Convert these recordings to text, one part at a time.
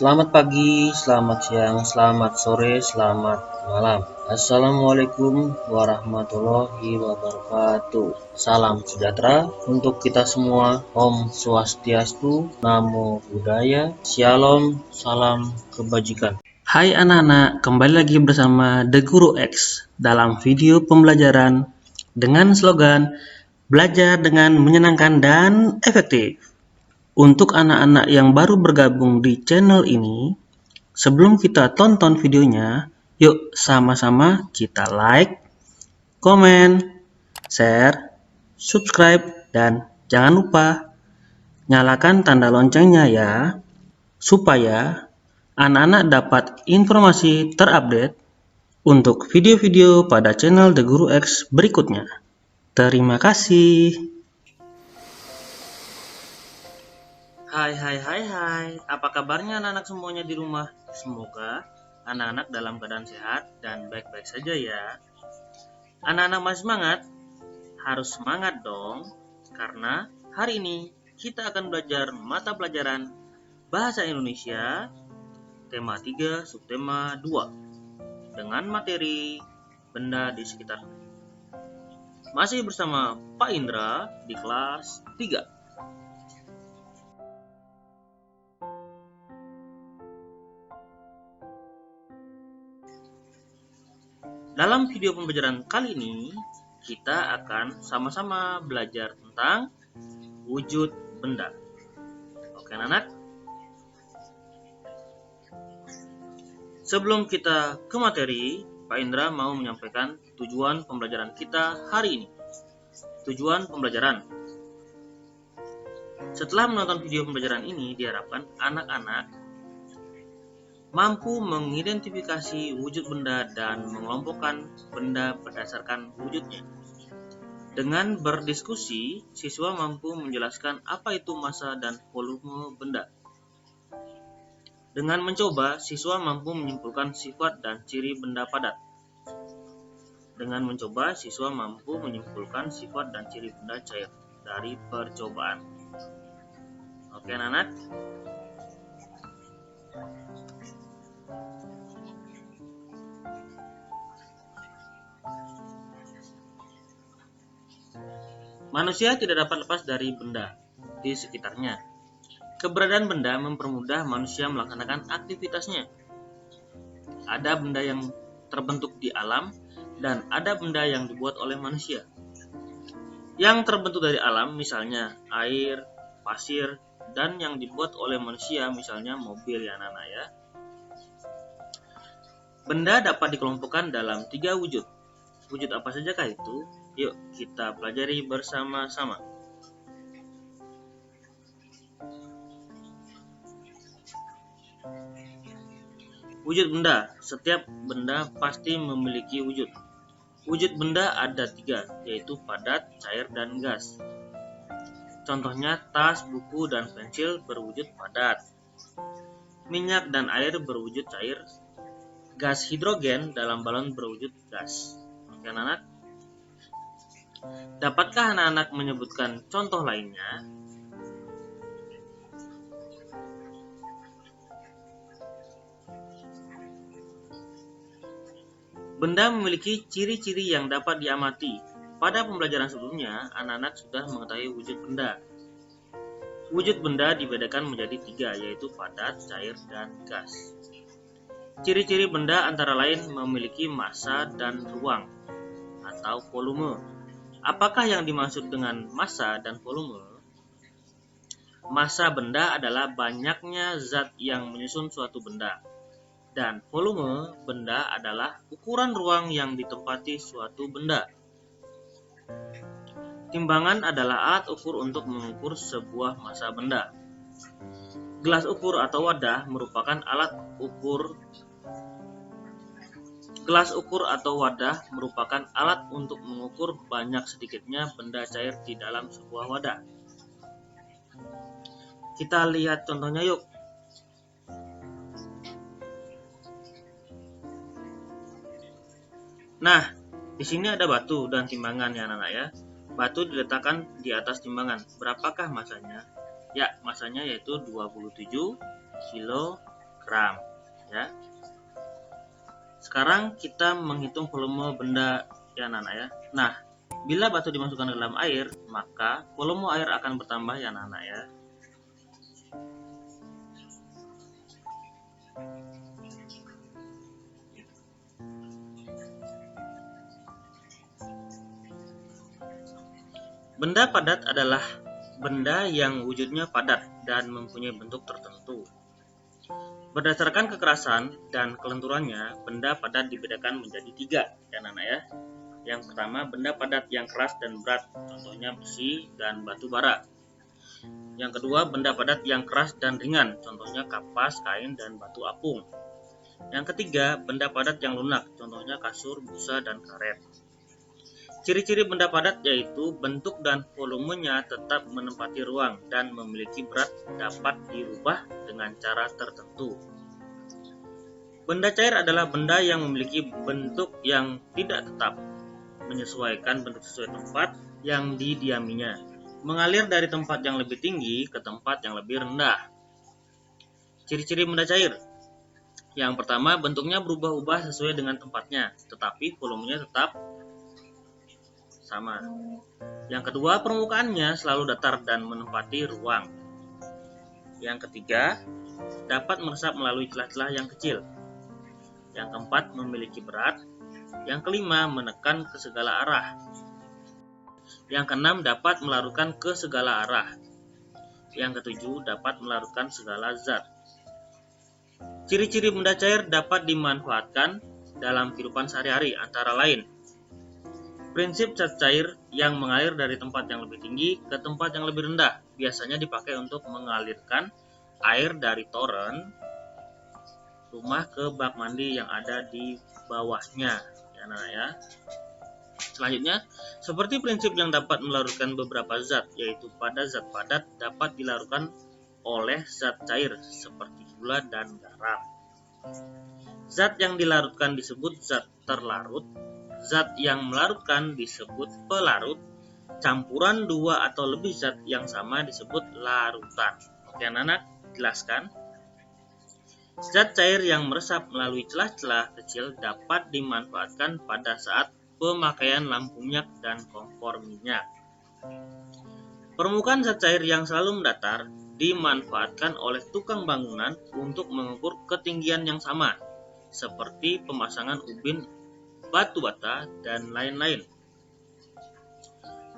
Selamat pagi, selamat siang, selamat sore, selamat malam. Assalamualaikum warahmatullahi wabarakatuh. Salam sejahtera untuk kita semua. Om Swastiastu, Namo Buddhaya, Shalom, salam kebajikan. Hai anak-anak, kembali lagi bersama The Guru X dalam video pembelajaran dengan slogan belajar dengan menyenangkan dan efektif. Untuk anak-anak yang baru bergabung di channel ini, sebelum kita tonton videonya, yuk sama-sama kita like, komen, share, subscribe, dan jangan lupa nyalakan tanda loncengnya ya, supaya anak-anak dapat informasi terupdate untuk video-video pada channel The Guru X berikutnya. Terima kasih. Hai, apa kabarnya anak-anak semuanya di rumah? Semoga anak-anak dalam keadaan sehat dan baik-baik saja ya. Anak-anak masih semangat? Harus semangat dong, karena hari ini kita akan belajar mata pelajaran Bahasa Indonesia, tema 3, subtema 2, dengan materi benda di sekitar. Masih bersama Pak Indra di kelas 3. Dalam video pembelajaran kali ini, kita akan sama-sama belajar tentang wujud benda. Oke anak-anak? Sebelum kita ke materi, Pak Indra mau menyampaikan tujuan pembelajaran kita hari ini. Tujuan pembelajaran. Setelah menonton video pembelajaran ini, diharapkan anak-anak mampu mengidentifikasi wujud benda dan mengelompokkan benda berdasarkan wujudnya. Dengan berdiskusi, siswa mampu menjelaskan apa itu massa dan volume benda. Dengan mencoba, siswa mampu menyimpulkan sifat dan ciri benda padat. Dengan mencoba, siswa mampu menyimpulkan sifat dan ciri benda cair dari percobaan. Oke anak-anak? Manusia tidak dapat lepas dari benda di sekitarnya. Keberadaan benda mempermudah manusia melaksanakan aktivitasnya. Ada benda yang terbentuk di alam dan ada benda yang dibuat oleh manusia. Yang terbentuk dari alam misalnya air, pasir, dan yang dibuat oleh manusia misalnya mobil ya anak-anak ya. Benda dapat dikelompokkan dalam 3 wujud. Wujud apa sajakah itu? Yuk kita pelajari bersama-sama. Wujud benda. Setiap benda pasti memiliki wujud. Wujud benda ada 3, yaitu padat, cair, dan gas. Contohnya tas, buku, dan pensil berwujud padat. Minyak dan air berwujud cair. Gas hidrogen dalam balon berwujud gas. Oke anak-anak? Dapatkah anak-anak menyebutkan contoh lainnya? Benda memiliki ciri-ciri yang dapat diamati. Pada pembelajaran sebelumnya, anak-anak sudah mengetahui wujud benda. Wujud benda dibedakan menjadi 3, yaitu padat, cair, dan gas. Ciri-ciri benda antara lain memiliki massa dan ruang atau volume. Apakah yang dimaksud dengan massa dan volume? Massa benda adalah banyaknya zat yang menyusun suatu benda. Dan volume benda adalah ukuran ruang yang ditempati suatu benda. Timbangan adalah alat ukur untuk mengukur sebuah massa benda. Gelas ukur atau wadah merupakan alat ukur. Gelas ukur atau wadah merupakan alat untuk mengukur banyak sedikitnya benda cair di dalam sebuah wadah. Kita lihat contohnya yuk. Nah, di sini ada batu dan timbangan ya anak-anak ya. Batu diletakkan di atas timbangan. Berapakah massanya? Ya, massanya yaitu 27 kg gram ya. Sekarang kita menghitung volume benda ya anak-anak ya. Nah, bila batu dimasukkan ke dalam air, maka volume air akan bertambah ya anak-anak ya. Benda padat adalah benda yang wujudnya padat dan mempunyai bentuk tertentu. Berdasarkan kekerasan dan kelenturannya, benda padat dibedakan menjadi 3 ya anak-anak ya. Yang pertama, benda padat yang keras dan berat, contohnya besi dan batu bara. Yang kedua, benda padat yang keras dan ringan, contohnya kapas, kain, dan batu apung. Yang ketiga, benda padat yang lunak, contohnya kasur, busa, dan karet. Ciri-ciri benda padat yaitu bentuk dan volumenya tetap menempati ruang dan memiliki berat dapat dirubah dengan cara tertentu. Benda cair adalah benda yang memiliki bentuk yang tidak tetap, menyesuaikan bentuk sesuai tempat yang didiaminya, mengalir dari tempat yang lebih tinggi ke tempat yang lebih rendah. Ciri-ciri benda cair. Yang pertama, bentuknya berubah-ubah sesuai dengan tempatnya, tetapi volumenya tetap sama. Yang kedua, permukaannya selalu datar dan menempati ruang. Yang ketiga, dapat meresap melalui celah-celah yang kecil. Yang keempat, memiliki berat. Yang kelima, menekan ke segala arah. Yang keenam, dapat melarutkan ke segala arah. Yang ketujuh, dapat melarutkan segala zat. Ciri-ciri benda cair dapat dimanfaatkan dalam kehidupan sehari-hari, antara lain prinsip zat cair yang mengalir dari tempat yang lebih tinggi ke tempat yang lebih rendah, biasanya dipakai untuk mengalirkan air dari toren rumah ke bak mandi yang ada di bawahnya ya anak ya. Selanjutnya, seperti prinsip yang dapat melarutkan beberapa zat, yaitu pada zat padat dapat dilarutkan oleh zat cair seperti gula dan garam. Zat yang dilarutkan disebut zat terlarut. Zat yang melarutkan disebut pelarut. Campuran dua atau lebih zat yang sama disebut larutan. Oke anak-anak, jelaskan. Zat cair yang meresap melalui celah-celah kecil dapat dimanfaatkan pada saat pemakaian lampu minyak dan kompor minyak. Permukaan zat cair yang selalu mendatar dimanfaatkan oleh tukang bangunan untuk mengukur ketinggian yang sama, seperti pemasangan ubin, batu bata, dan lain-lain.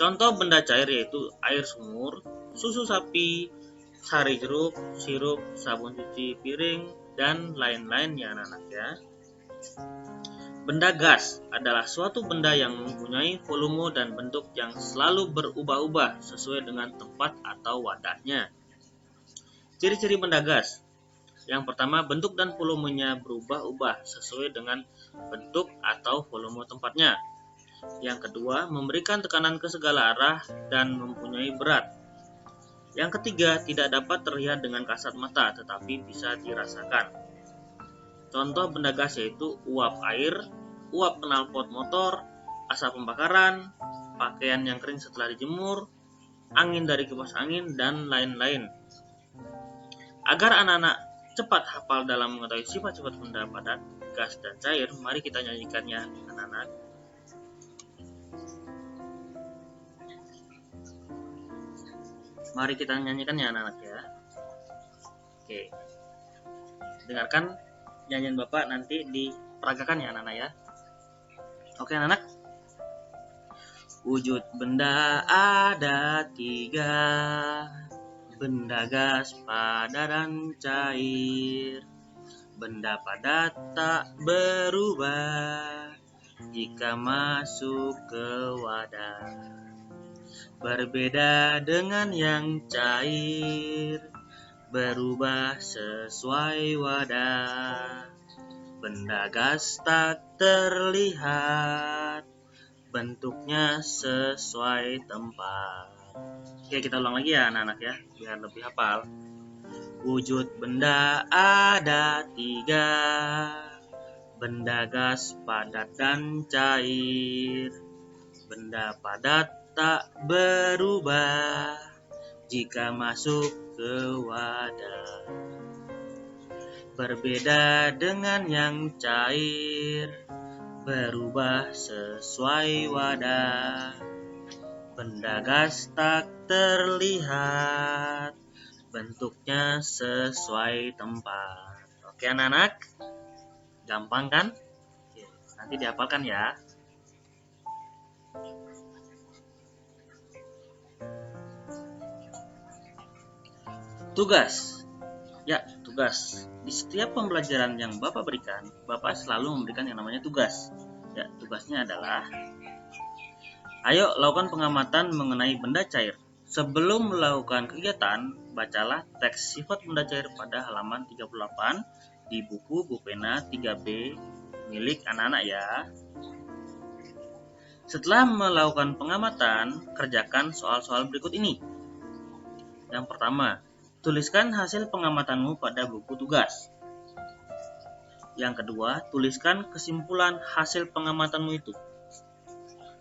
Contoh benda cair yaitu air sumur, susu sapi, sari jeruk, sirup, sabun cuci piring, dan lain-lain ya anak-anak ya. Benda gas adalah suatu benda yang mempunyai volume dan bentuk yang selalu berubah-ubah sesuai dengan tempat atau wadahnya. Ciri-ciri benda gas. Yang pertama, bentuk dan volumenya berubah-ubah sesuai dengan bentuk atau volume tempatnya. Yang kedua, memberikan tekanan ke segala arah dan mempunyai berat. Yang ketiga, tidak dapat terlihat dengan kasat mata tetapi bisa dirasakan. Contoh benda gas yaitu uap air, uap knalpot motor, asap pembakaran, pakaian yang kering setelah dijemur, angin dari kipas angin, dan lain-lain. Agar anak-anak cepat hafal dalam mengetahui sifat-sifat benda padat, gas, dan cair, mari kita nyanyikannya anak-anak. Mari kita nyanyikannya anak-anak ya. Oke. Dengarkan nyanyian Bapak nanti diperagakan ya anak-anak ya. Oke anak-anak. Wujud benda ada 3. Benda gas, padat, dan cair. Benda padat tak berubah jika masuk ke wadah. Berbeda dengan yang cair, berubah sesuai wadah. Benda gas tak terlihat, bentuknya sesuai tempat. Oke, kita ulang lagi ya anak-anak ya, biar lebih hafal. Wujud benda ada 3. Benda gas, padat, dan cair. Benda padat tak berubah jika masuk ke wadah. berbeda dengan yang cair, berubah sesuai wadah. Benda gas tak terlihat, bentuknya sesuai tempat. Oke anak-anak, gampang kan? Oke, nanti dihafalkan ya. Tugas. Ya, tugas. Di setiap pembelajaran yang Bapak berikan, Bapak selalu memberikan yang namanya tugas. Ya, tugasnya adalah ayo lakukan pengamatan mengenai benda cair. Sebelum melakukan kegiatan, bacalah teks sifat benda cair pada halaman 38 di buku Bupena 3B milik anak-anak ya. Setelah melakukan pengamatan, kerjakan soal-soal berikut ini. Yang pertama, tuliskan hasil pengamatanmu pada buku tugas. Yang kedua, tuliskan kesimpulan hasil pengamatanmu itu.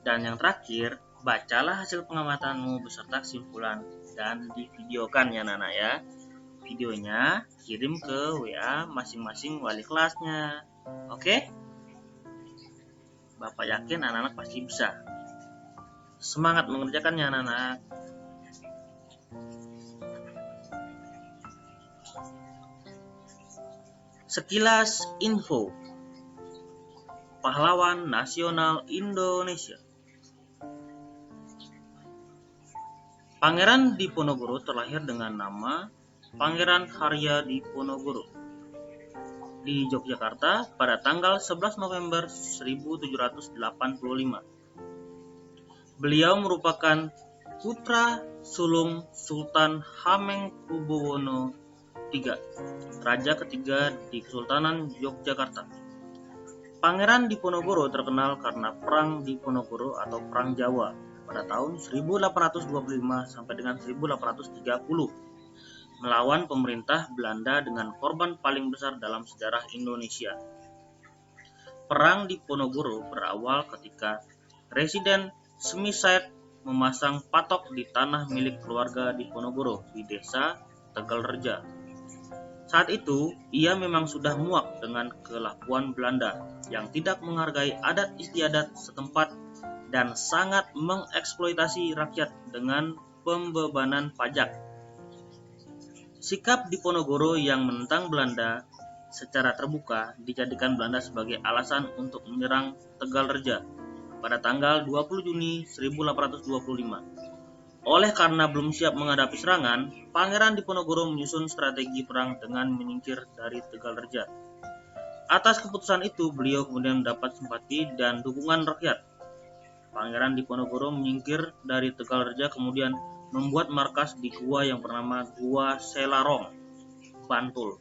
Dan yang terakhir, bacalah hasil pengamatanmu beserta kesimpulan dan divideokan ya anak-anak ya. Videonya kirim ke WA masing-masing wali kelasnya. Oke? Bapak yakin anak-anak pasti bisa. Semangat mengerjakannya anak-anak. Sekilas info Pahlawan Nasional Indonesia. Pangeran Diponegoro terlahir dengan nama Pangeran Harya Diponegoro di Yogyakarta pada tanggal 11 November 1785. Beliau merupakan putra sulung Sultan Hamengkubuwono III, Raja ketiga di Kesultanan Yogyakarta. Pangeran Diponegoro terkenal karena Perang Diponegoro atau Perang Jawa pada tahun 1825 sampai dengan 1830 melawan pemerintah Belanda dengan korban paling besar dalam sejarah Indonesia. Perang Diponegoro berawal ketika Residen Smithside memasang patok di tanah milik keluarga Diponegoro di desa Tegalreja. Saat itu, ia memang sudah muak dengan kelakuan Belanda yang tidak menghargai adat istiadat setempat dan sangat mengeksploitasi rakyat dengan pembebanan pajak. Sikap Diponegoro yang menentang Belanda secara terbuka dijadikan Belanda sebagai alasan untuk menyerang Tegalreja pada tanggal 20 Juni 1825. Oleh karena belum siap menghadapi serangan, Pangeran Diponegoro menyusun strategi perang dengan menyingkir dari Tegalreja. Atas keputusan itu, beliau kemudian mendapat simpati dan dukungan rakyat. Pangeran Diponegoro menyingkir dari Tegalreja kemudian membuat markas di gua yang bernama Gua Selarong, Bantul.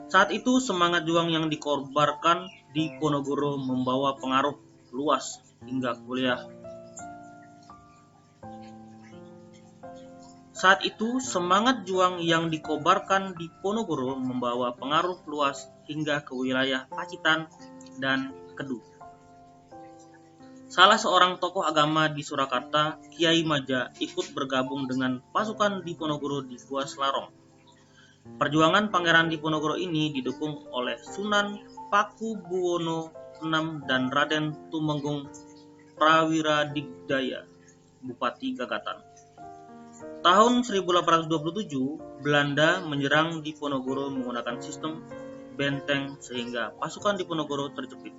Saat itu semangat juang yang dikorbankan Diponegoro membawa pengaruh luas hingga kuliah. Saat itu, semangat juang yang dikobarkan Diponegoro membawa pengaruh luas hingga ke wilayah Pacitan dan Kedu. Salah seorang tokoh agama di Surakarta, Kiai Maja, ikut bergabung dengan pasukan Diponegoro di Gua Selarong. Perjuangan Pangeran Diponegoro ini didukung oleh Sunan Pakubuwono VI dan Raden Tumenggung Prawiradikdaya, Bupati Gagatan. Tahun 1827, Belanda menyerang Diponegoro menggunakan sistem benteng sehingga pasukan Diponegoro terjepit.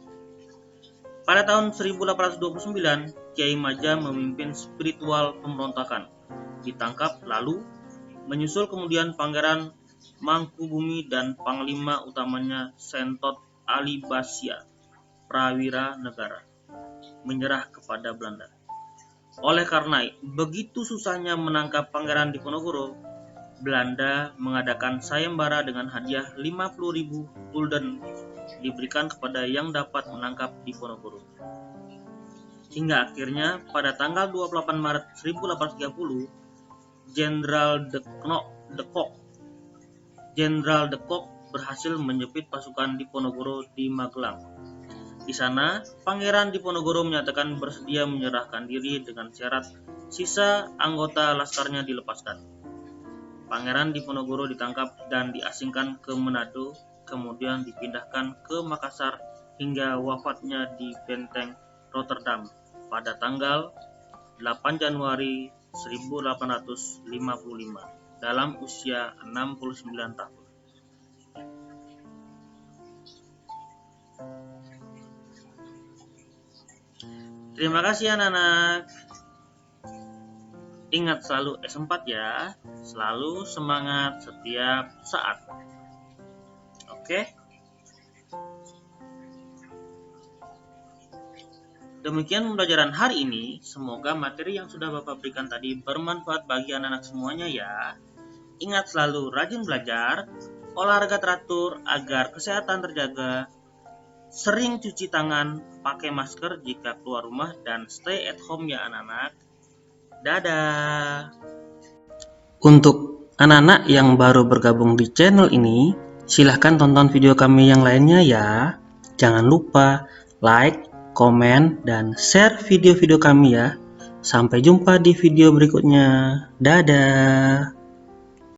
Pada tahun 1829, Kiai Maja memimpin spiritual pemberontakan, ditangkap lalu menyusul kemudian Pangeran Mangkubumi dan Panglima utamanya Sentot Ali Basya, Prawira Negara, menyerah kepada Belanda. Oleh karena begitu susahnya menangkap Pangeran Diponegoro, Belanda mengadakan sayembara dengan hadiah 50.000 gulden diberikan kepada yang dapat menangkap Diponegoro. Hingga akhirnya pada tanggal 28 Maret 1830, Jenderal de Kock berhasil menjepit pasukan Diponegoro di Magelang. Di sana, Pangeran Diponegoro menyatakan bersedia menyerahkan diri dengan syarat sisa anggota laskarnya dilepaskan. Pangeran Diponegoro ditangkap dan diasingkan ke Manado kemudian dipindahkan ke Makassar hingga wafatnya di Benteng Rotterdam pada tanggal 8 Januari 1855 dalam usia 69 tahun. Terima kasih anak-anak. Ingat selalu S4 ya. Selalu semangat setiap saat. Oke? Demikian pembelajaran hari ini. Semoga materi yang sudah Bapak berikan tadi bermanfaat bagi anak-anak semuanya ya. Ingat selalu rajin belajar, olahraga teratur agar kesehatan terjaga, sering cuci tangan, pakai masker jika keluar rumah, dan stay at home ya anak-anak. Dadah. Untuk anak-anak yang baru bergabung di channel ini, silahkan tonton video kami yang lainnya ya. Jangan lupa like, komen, dan share video-video kami ya. Sampai jumpa di video berikutnya. Dadah.